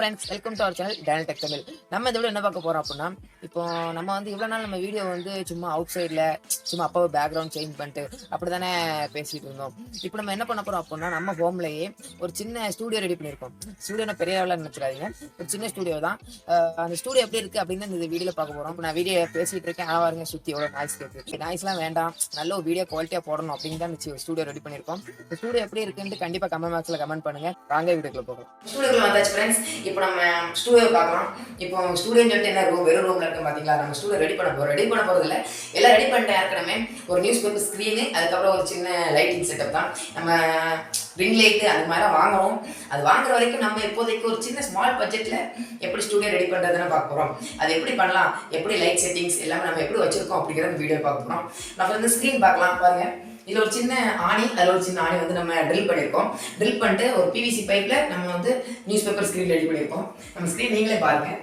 Friends, welcome to our channel Daniel tech Tamil. நம்ம இந்த video என்ன பார்க்க போறோம் அப்படின்னா, இப்போ நம்ம வந்து இவ்வளோ நாள் நம்ம வீடியோ வந்து சும்மா அவுட் சைடில் சும்மா அப்போ பேக்ரவுண்ட் சேஞ்ச் பண்ணிட்டு அப்படி தானே பேசிட்டு இருந்தோம். இப்போ நம்ம என்ன பண்ண போறோம் அப்படின்னா, நம்ம ஹோம்லேயே ஒரு சின்ன ஸ்டூடியோ ரெடி பண்ணியிருக்கோம். ஸ்டூடியோனா பெரிய லெவலில் நினச்சிடாதீங்க, ஒரு சின்ன ஸ்டூடியோ தான். அந்த ஸ்டூடியோ எப்படி இருக்குது அப்படின்னு இந்த வீடியோவில் பார்க்க போகிறோம். இப்போ நான் வீடியோ பேசிகிட்டு இருக்கேன், ஆனால் பாருங்க சுற்றி எவ்வளோ நாய்ஸ் கேட்குது. நாய்ஸ்லாம் வேண்டாம், நல்ல ஒரு வீடியோ குவாலிட்டியாக போடணும் அப்படின்னு தான் ஸ்டூடியோ ரெடி பண்ணியிருக்கோம். இந்த ஸ்டூடியோ எப்படி இருக்குன்னு கண்டிப்பாக கமெண்ட் பாக்ஸில் கமெண்ட் பண்ணுங்கள். வாங்க வீடியோக்குள்ள போகலாம். ஸ்டூடியோக்குள்ள வந்தாச்சு ஃப்ரெண்ட்ஸ். இப்போ நம்ம ஸ்டூடியோ பார்க்கலாம். இப்போ ஸ்டூடியோன்னு சொல்லிட்டு என்ன வெறும் ரூமில் இருக்கு பார்த்தீங்களா? நம்ம ஸ்டூடியோ ரெடி பண்ண போகிறது இல்லை, எல்லாம் ரெடி பண்ணிட்டு ஏற்கனவே ஒரு நியூஸ் பேப்பர் ஸ்க்ரீனு, அதுக்கப்புறம் ஒரு சின்ன லைட்டிங் செட்டப் தான். நம்ம ரிங் லைட்டு அது மாதிரிலாம் வாங்குவோம். அது வாங்குற வரைக்கும் நம்ம இப்போதைக்கு ஒரு சின்ன ஸ்மால் பட்ஜெட்டில் எப்படி ஸ்டூடியோ ரெடி பண்ணுறதுன்னு பார்க்க போகிறோம். அது எப்படி பண்ணலாம், எப்படி லைட் செட்டிங்ஸ் எல்லாமே நம்ம எப்படி வச்சுருக்கோம் அப்படிங்கிற வீடியோ பார்க்க போகிறோம். நம்ம வந்து ஸ்க்ரீன் பார்க்கலாம் பாருங்கள். இதில் ஒரு சின்ன ஆணி, அதில் ஒரு சின்ன ஆணி வந்து நம்ம ட்ரில் பண்ணியிருக்கோம். ட்ரில் பண்ணிட்டு ஒரு பிவிசி பைப்பில் நம்ம வந்து நியூஸ் பேப்பர் ஸ்க்ரீன் ரெடி பண்ணியிருக்கோம். நம்ம ஸ்க்ரீன் நீங்களே பாருங்கள்.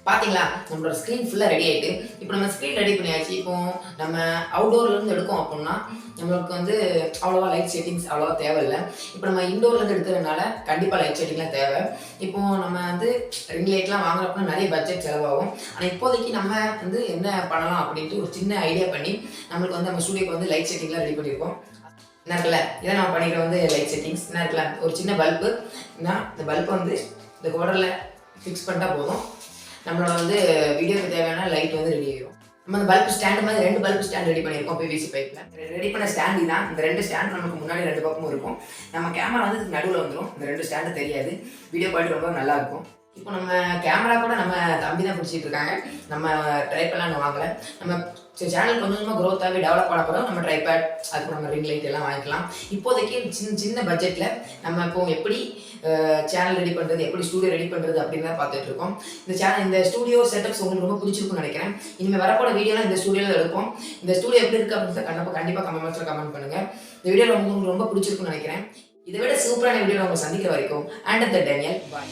பார்த்தீங்களா, நம்மளோட ஸ்க்ரீன் ஃபுல்லாக ரெடி ஆகிட்டு. இப்போ நம்ம ஸ்க்ரீன் ரெடி பண்ணியாச்சு. இப்போ நம்ம அவுடோர்லேருந்து எடுக்கோம் அப்படின்னா நம்மளுக்கு வந்து அவ்வளோவா லைட் செட்டிங்ஸ் அவ்வளோவா தேவையில்லை. இப்போ நம்ம இன்டோர்லேருந்து எடுக்கிறதுனால கண்டிப்பாக லைட் செட்டிங்லாம் தேவை. இப்போது நம்ம வந்து ரிங் லைட்லாம் வாங்குறப்ப நிறைய பட்ஜெட் செலவாகும். ஆனால் இப்போதைக்கு நம்ம வந்து என்ன பண்ணலாம் அப்படின்ட்டு ஒரு சின்ன ஐடியா பண்ணி நம்மளுக்கு வந்து நம்ம ஸ்டூடியோக்கு வந்து லைட் செட்டிங்லாம் ரெடி பண்ணியிருக்கோம். என்ன இருக்குல்ல, இதை நம்ம பண்ணிக்கிற வந்து லைட் செட்டிங்ஸ் என்ன இருக்குல்ல, ஒரு சின்ன பல்பு. இந்த பல்பை வந்து இந்த கோடரில் ஃபிக்ஸ் பண்ணிட்டா போதும், நம்மளோட வந்து வீடியோக்கு தேவையான லைட் வந்து ரெடி ஆகிடும். நம்ம அந்த பல்ப் ஸ்டாண்டு மாதிரி 2 பல்ப் ஸ்டாண்ட் ரெடி பண்ணியிருக்கோம் பிவிசி பைப்பில். ரெடி பண்ண ஸ்டாண்டு தான். இந்த 2 ஸ்டாண்ட் நமக்கு முன்னாடி 2 பக்கமும் இருக்கும். நம்ம கேமரா வந்து இதுக்கு நடுவில் வந்துடும். இந்த 2 ஸ்டாண்டு தெரியாது, வீடியோ குவாலிட்டி ரொம்ப நல்லாயிருக்கும். இப்போ நம்ம கேமரா கூட நம்ம தம்பி தான் பிடிச்சிட்டு இருக்காங்க. நம்ம ட்ரைபேட்லாம் வாங்கலை. நம்ம சேனல் கொஞ்சம் கொஞ்சமாக க்ரோத் ஆகி டெவலப் பண்ண போகிறோம். நம்ம ட்ரைபேட், அதுக்கு நம்ம ரிங் லைட் எல்லாம் வாங்கிக்கலாம். இப்போதைக்கு சின்ன பட்ஜெட்டில் நம்ம இப்போ எப்படி சேனல் ரெடி பண்ணுறது, எப்படி ஸ்டூடியோ ரெடி பண்ணுறது அப்படின்னு தான் பார்த்துட்டு இருக்கோம். இந்த ஸ்டூடியோ செட்டப்ஸ் உங்களுக்கு ரொம்ப பிடிச்சிருக்குன்னு நினைக்கிறேன். இனிமேல் வரப்போட வீடியோலாம் இந்த ஸ்டூடியோவில் எடுப்போம். இந்த ஸ்டூடியோ எப்படி இருக்குது அப்படின்னு கண்டிப்பாக கமெண்ட் பாக்ஸில் கமெண்ட் பண்ணுங்கள். இந்த வீடியோவில் உங்களுக்கு ரொம்ப பிடிச்சிருக்குன்னு நினைக்கிறேன். இதை விட சூப்பரான வீடியோ நம்ம சந்திக்கிற வரைக்கும் அண்ட் த டேனியல் பாய்.